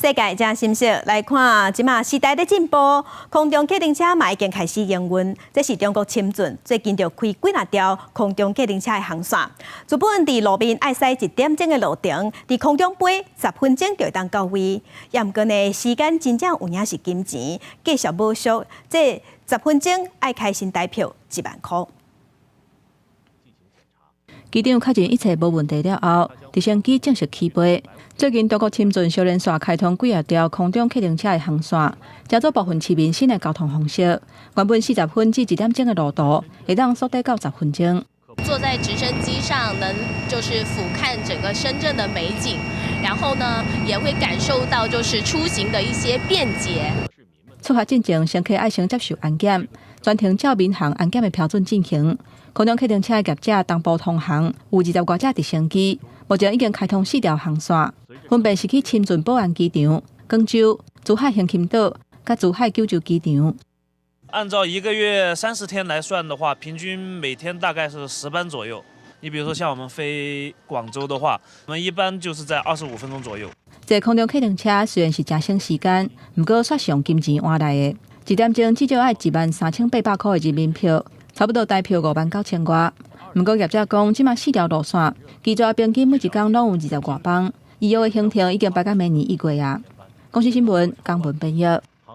世界正心息来看，即马时代的进步，空中客运车嘛已经开始营运。这是中国深圳最近就开几啊条空中客运车的航线。原本伫路面爱驶1点钟的路程，伫空中飞10分钟就会当到位。也毋过呢，时间真正有影是金钱，继续补赎。这10分钟爱开新台票1万块。机场确认一切无问题了后，直升机正式起飞。最近，中国深圳小连线开通几啊条空中客运车的航线，加做部分市民新的交通方式。原本40分至1点钟的路途，会当缩短到10分钟。坐在直升机上，能就是俯瞰整个深圳的美景，然后呢，也会感受到就是出行的一些便捷。出发进前，乘客爱先接受安检，全程照民航安检的标准进行。空中客运车的业者同步通航，有20多架直升机，目前已经开通4条航线，分别是去深圳宝安机场、广州、珠海横琴岛、甲珠海九州机场。按照1个月30天来算的话，平均每天大概是10班左右。你比如说像我们飞广州的话，我们一般就是在25分钟左右。这空中客运车虽然是真省时间，不过算上金钱换来的，1点钟至少要13800块的人民票。差不多台票59000外。不过业者讲，即马4条路线，机组平均每一天拢有20多班，以后的行程已经排到明年1月啊。公司新闻，江文编译。